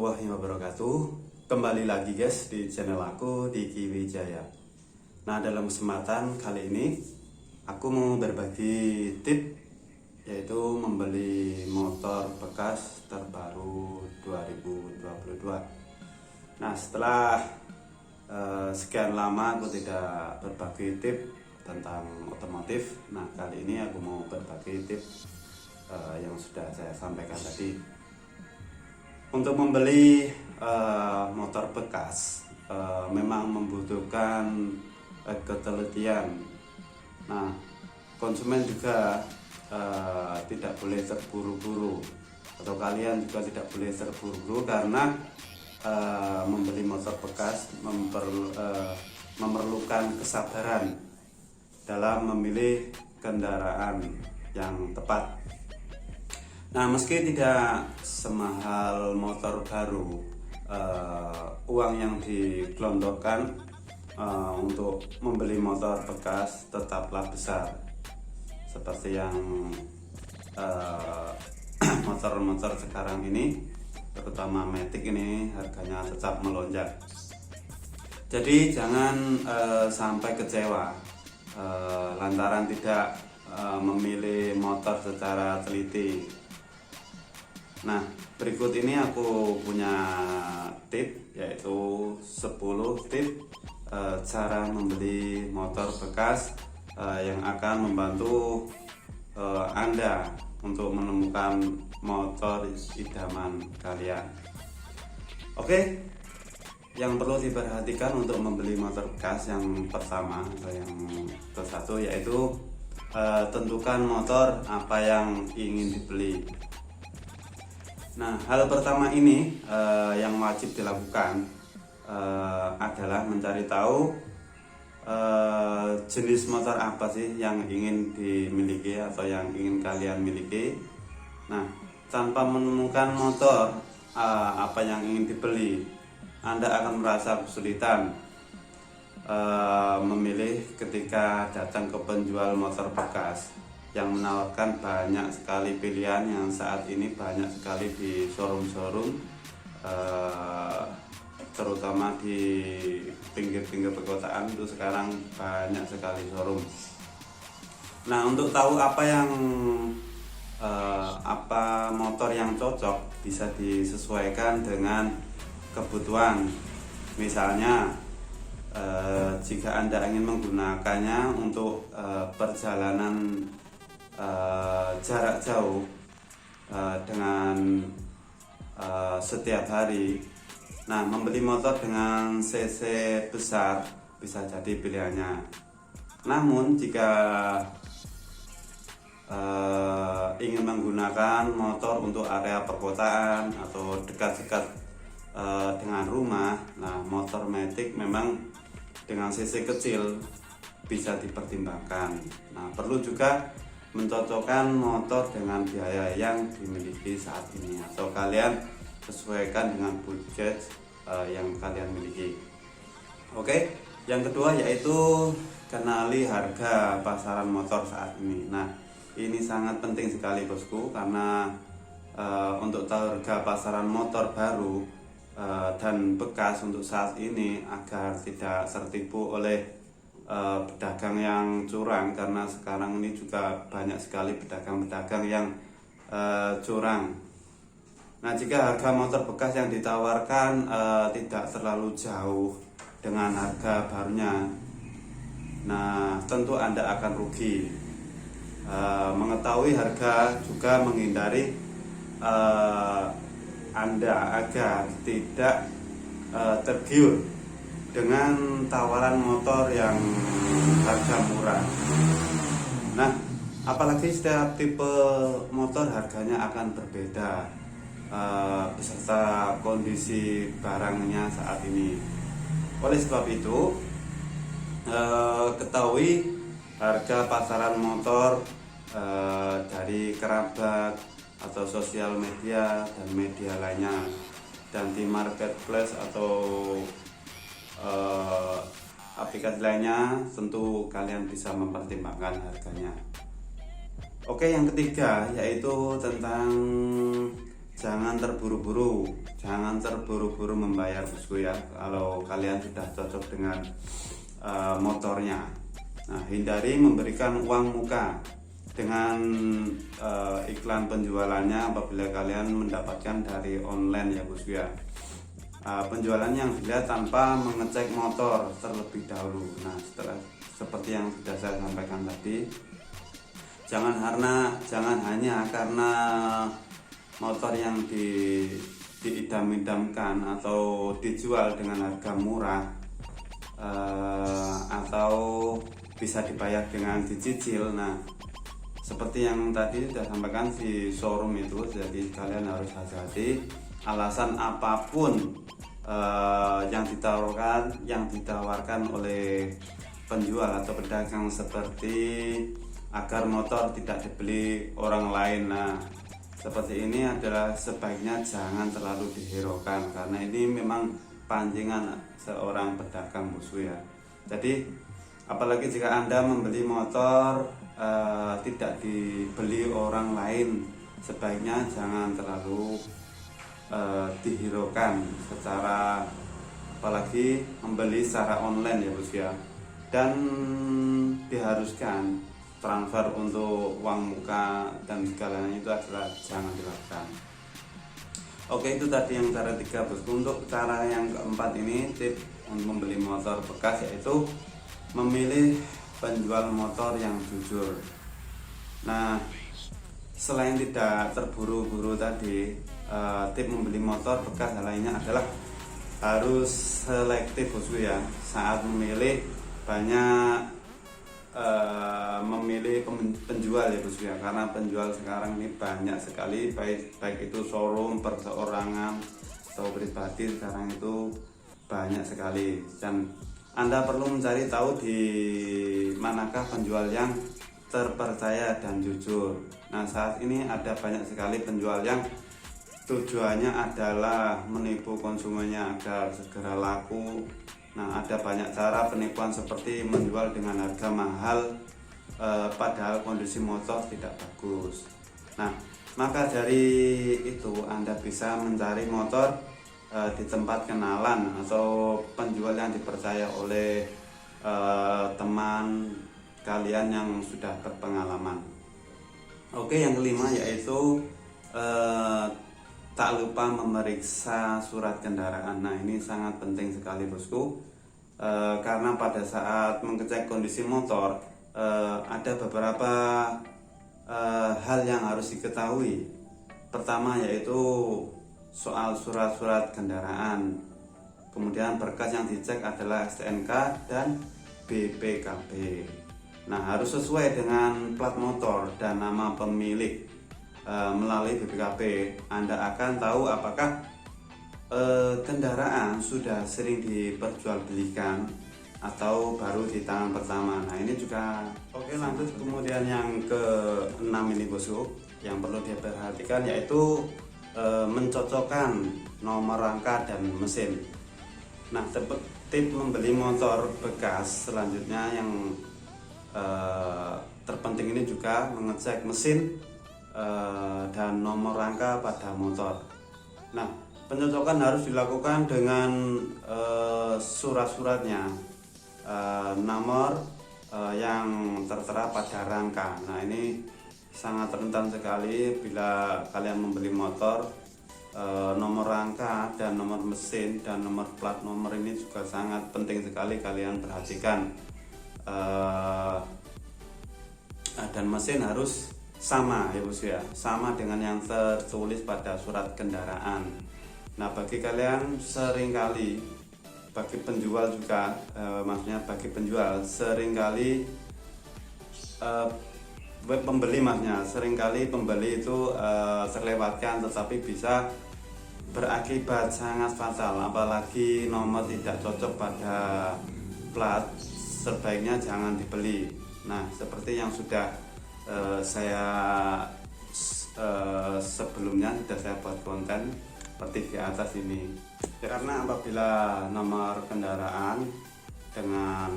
warahmatullahi wabarakatuh. Kembali lagi guys di channel aku Diki Wijaya. Nah, dalam kesempatan kali ini aku mau berbagi tip, yaitu membeli motor bekas terbaru 2022. Nah, setelah sekian lama aku tidak berbagi tip tentang otomotif. Nah, kali ini aku mau berbagi tip yang sudah saya sampaikan tadi. Untuk membeli motor bekas memang membutuhkan ketelitian. Nah, konsumen juga tidak boleh terburu-buru, atau kalian juga tidak boleh terburu-buru karena membeli motor bekas memerlukan kesabaran dalam memilih kendaraan yang tepat. Nah, meski tidak semahal motor baru, uang yang digelontorkan untuk membeli motor bekas tetaplah besar. Seperti yang motor-motor sekarang ini, terutama Matic ini, harganya tetap melonjak. Jadi jangan sampai kecewa lantaran tidak memilih motor secara teliti. Nah, berikut ini aku punya tip, yaitu 10 tip cara membeli motor bekas yang akan membantu Anda untuk menemukan motor idaman kalian. Oke, yang perlu diperhatikan untuk membeli motor bekas yang pertama atau yang ke-1 yaitu tentukan motor apa yang ingin dibeli. Nah, hal pertama ini yang wajib dilakukan adalah mencari tahu jenis motor apa sih yang ingin dimiliki atau yang ingin kalian miliki. Nah, tanpa menemukan motor apa yang ingin dibeli, Anda akan merasa kesulitan memilih ketika datang ke penjual motor bekas yang menawarkan banyak sekali pilihan, yang saat ini banyak sekali di showroom-showroom, terutama di pinggir-pinggir perkotaan itu sekarang banyak sekali showroom. Nah, untuk tahu apa motor yang cocok bisa disesuaikan dengan kebutuhan. Misalnya jika Anda ingin menggunakannya untuk perjalanan jarak jauh dengan setiap hari, nah, membeli motor dengan cc besar bisa jadi pilihannya. Namun jika ingin menggunakan motor untuk area perkotaan atau dekat-dekat dengan rumah, nah, motor Matic memang dengan cc kecil bisa dipertimbangkan. Nah, perlu juga mencocokkan motor dengan biaya yang dimiliki saat ini, atau kalian sesuaikan dengan budget yang kalian miliki. Oke, yang kedua yaitu kenali harga pasaran motor saat ini. Nah, ini sangat penting sekali bosku, karena untuk tahu harga pasaran motor baru dan bekas untuk saat ini agar tidak tertipu oleh pedagang yang curang, karena sekarang ini juga banyak sekali pedagang-pedagang yang curang. Nah, jika harga motor bekas yang ditawarkan tidak terlalu jauh dengan harga barunya, nah, tentu Anda akan rugi. Mengetahui harga juga menghindari Anda agar tidak tergiur dengan tawaran motor yang harga murah. Nah, apalagi setiap tipe motor harganya akan berbeda beserta kondisi barangnya saat ini. Oleh sebab itu, ketahui harga pasaran motor dari kerabat atau sosial media dan media lainnya, dan di marketplace atau aplikasi lainnya, tentu kalian bisa mempertimbangkan harganya. Oke, yang ketiga yaitu tentang jangan terburu-buru membayar bosku ya, kalau kalian sudah cocok dengan motornya. Nah, hindari memberikan uang muka dengan iklan penjualannya apabila kalian mendapatkan dari online ya bosku ya. Penjualan yang dilihat tanpa mengecek motor terlebih dahulu. Nah, seperti yang sudah saya sampaikan tadi, jangan hanya karena motor yang diidam-idamkan atau dijual dengan harga murah atau bisa dibayar dengan dicicil. Nah, seperti yang tadi sudah sampaikan di showroom itu, jadi kalian harus hati-hati. Alasan apapun yang ditawarkan oleh penjual atau pedagang, seperti agar motor tidak dibeli orang lain. Nah, seperti ini adalah sebaiknya jangan terlalu dihiraukan, karena ini memang pancingan seorang pedagang bosku ya. Jadi apalagi jika Anda membeli motor tidak dibeli orang lain, sebaiknya jangan terlalu dihiraukan secara, apalagi membeli secara online ya bosku ya. Dan diharuskan transfer untuk uang muka dan segalanya itu adalah jangan dilakukan. Oke, itu tadi yang cara 3 bosku. Untuk cara yang keempat ini, tip untuk membeli motor bekas, yaitu memilih penjual motor yang jujur. Nah, selain tidak terburu-buru tadi, tip membeli motor bekas lainnya adalah harus selektif bosku ya. Saat memilih, banyak memilih penjual ya bosku ya, karena penjual sekarang ini banyak sekali, baik itu showroom, perseorangan atau pribadi, sekarang itu banyak sekali, dan Anda perlu mencari tahu di manakah penjual yang terpercaya dan jujur. Nah, saat ini ada banyak sekali penjual yang tujuannya adalah menipu konsumennya agar segera laku. Nah, ada banyak cara penipuan, seperti menjual dengan harga mahal padahal kondisi motor tidak bagus. Nah, maka dari itu Anda bisa mencari motor di tempat kenalan atau penjual yang dipercaya oleh teman kalian yang sudah berpengalaman. Oke, yang kelima yaitu tak lupa memeriksa surat kendaraan. Nah, ini sangat penting sekali bosku, karena pada saat mengecek kondisi motor ada beberapa hal yang harus diketahui. Pertama yaitu soal surat-surat kendaraan. Kemudian berkas yang dicek adalah STNK dan BPKB. Nah, harus sesuai dengan plat motor dan nama pemilik. Melalui BPKB Anda akan tahu apakah kendaraan sudah sering diperjualbelikan atau baru di tangan pertama. Nah, ini juga oke. Lanjut, kemudian yang ke-6 ini bosku, yang perlu diperhatikan yaitu mencocokkan nomor rangka dan mesin. Nah, tip membeli motor bekas selanjutnya yang terpenting ini juga mengecek mesin dan nomor rangka pada motor. Nah, pencocokan harus dilakukan dengan surat-suratnya, nomor yang tertera pada rangka. Nah, ini sangat rentan sekali bila kalian membeli motor, nomor rangka dan nomor mesin dan nomor plat nomor ini juga sangat penting sekali kalian perhatikan. Dan mesin harus sama ya bos ya, sama dengan yang tertulis pada surat kendaraan. Nah, bagi kalian seringkali, bagi penjual juga, maksudnya bagi penjual seringkali pembeli, maksudnya seringkali pembeli itu terlewatkan, tetapi bisa berakibat sangat fatal. Apalagi nomor tidak cocok pada plat, sebaiknya jangan dibeli. Nah, seperti yang sudah saya sebelumnya sudah saya buat konten seperti di atas ini, karena apabila nomor kendaraan dengan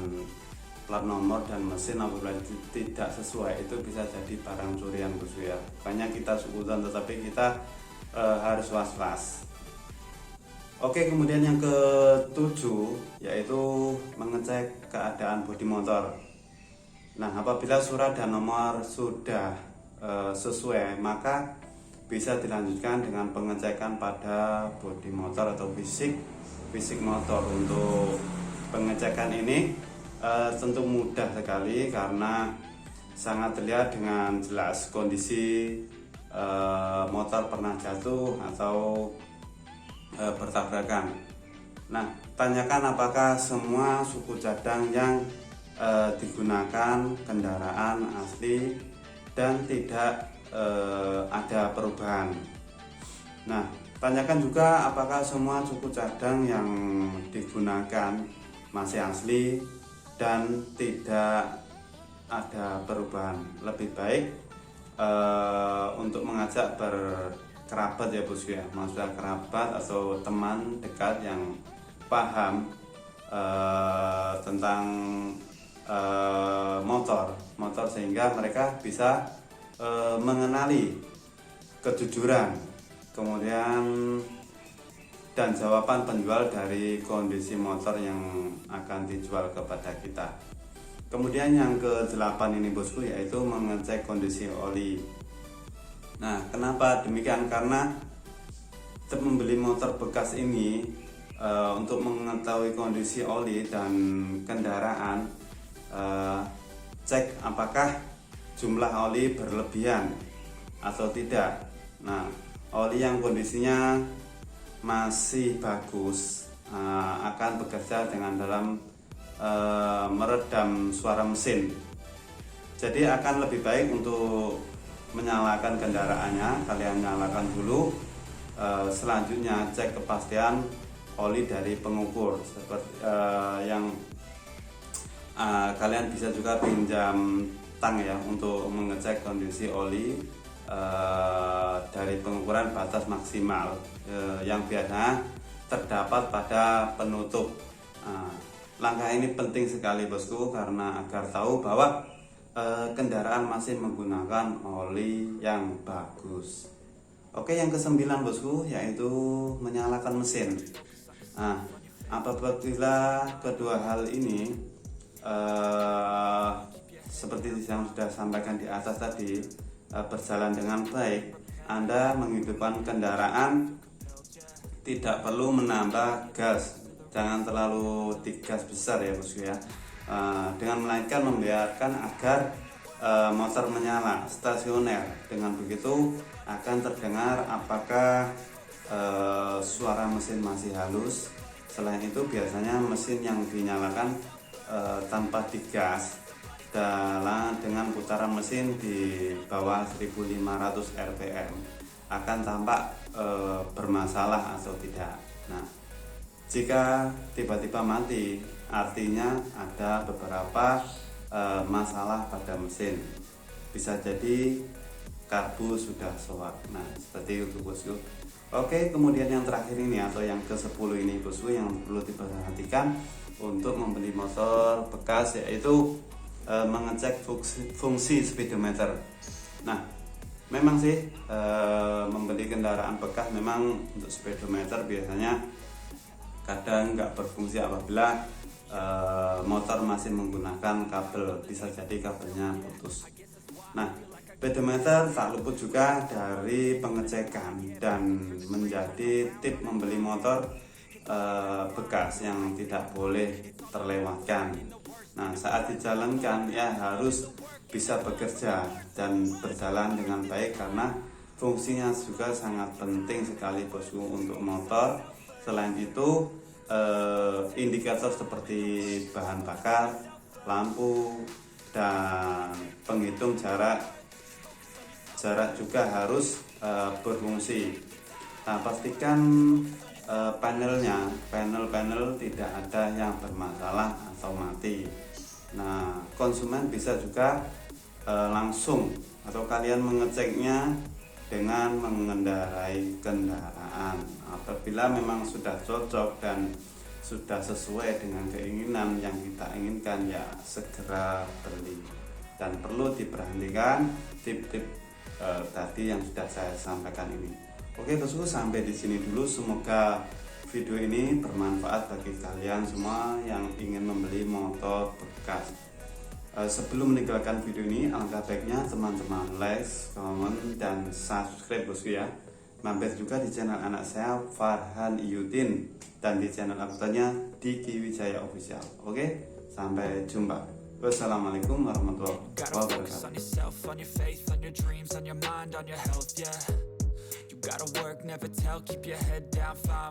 plat nomor dan mesin apabila tidak sesuai, itu bisa jadi barang curian bos ya. Banyak kita seuzon, tetapi kita harus was-was. Oke, kemudian yang ketujuh yaitu mengecek keadaan bodi motor. Nah, apabila surat dan nomor sudah sesuai, maka bisa dilanjutkan dengan pengecekan pada bodi motor atau fisik motor. Untuk pengecekan ini tentu mudah sekali karena sangat terlihat dengan jelas kondisi motor pernah jatuh atau bertabrakan. Nah, tanyakan apakah semua suku cadang yang digunakan kendaraan asli dan tidak ada perubahan. Nah, tanyakan juga apakah semua suku cadang yang digunakan masih asli dan tidak ada perubahan. Lebih baik untuk mengajak berkerabat ya bosku ya, maksudnya kerabat atau teman dekat yang paham tentang motor sehingga mereka bisa mengenali kejujuran kemudian dan jawaban penjual dari kondisi motor yang akan dijual kepada kita. Kemudian yang ke-8 ini bosku, yaitu mengecek kondisi oli. Nah, kenapa demikian? Karena membeli motor bekas ini untuk mengetahui kondisi oli dan kendaraan, cek apakah jumlah oli berlebihan atau tidak. Nah, oli yang kondisinya masih bagus akan bekerja dengan dalam meredam suara mesin. Jadi akan lebih baik untuk menyalakan kendaraannya, kalian nyalakan dulu. Selanjutnya cek kepastian oli dari pengukur seperti yang kalian bisa juga pinjam tang ya untuk mengecek kondisi oli dari pengukuran batas maksimal yang biasanya terdapat pada penutup. Langkah ini penting sekali bosku karena agar tahu bahwa kendaraan masih menggunakan oli yang bagus. Oke, yang ke-9 bosku yaitu menyalakan mesin. Nah, apabila kedua hal ini seperti yang sudah sampaikan di atas tadi berjalan dengan baik, Anda menghidupkan kendaraan tidak perlu menambah gas. Jangan terlalu digas besar ya bosku ya, dengan melainkan membiarkan agar motor menyala stasioner. Dengan begitu akan terdengar apakah suara mesin masih halus. Selain itu biasanya mesin yang dinyalakan tanpa digas dengan putaran mesin di bawah 1500 rpm akan tampak bermasalah atau tidak. Nah, jika tiba-tiba mati, artinya ada beberapa masalah pada mesin. Bisa jadi karbu sudah soak. Nah, seperti itu bosku. Oke, kemudian yang terakhir ini atau yang ke-10 ini bosku yang perlu diperhatikan untuk membeli motor bekas, yaitu mengecek fungsi speedometer. Nah, memang sih membeli kendaraan bekas memang untuk speedometer biasanya kadang nggak berfungsi apabila motor masih menggunakan kabel, bisa jadi kabelnya putus. Nah, speedometer tak luput juga dari pengecekan dan menjadi tip membeli motor bekas yang tidak boleh terlewatkan. Nah, saat dijalankan ya harus bisa bekerja dan berjalan dengan baik karena fungsinya juga sangat penting sekali bosku untuk motor. Selain itu indikator seperti bahan bakar, lampu, dan penghitung jarak juga harus berfungsi. Nah, pastikan panel tidak ada yang bermasalah atau mati. Nah, konsumen bisa juga langsung atau kalian mengeceknya dengan mengendarai kendaraan. Apabila memang sudah cocok dan sudah sesuai dengan keinginan yang kita inginkan, ya segera beli. Dan perlu diperhatikan tip-tip tadi yang sudah saya sampaikan ini. Oke bosku, sampai di sini dulu. Semoga video ini bermanfaat bagi kalian semua yang ingin membeli motor bekas. Sebelum meninggalkan video ini, alangkah baiknya teman-teman like, comment, dan subscribe bosku ya. Mampir juga di channel anak saya Farhan Iyudin dan di channel akutannya Diki Wijaya Official. Oke, sampai jumpa. Wassalamualaikum warahmatullahi wabarakatuh. Gotta work, never tell, keep your head down, find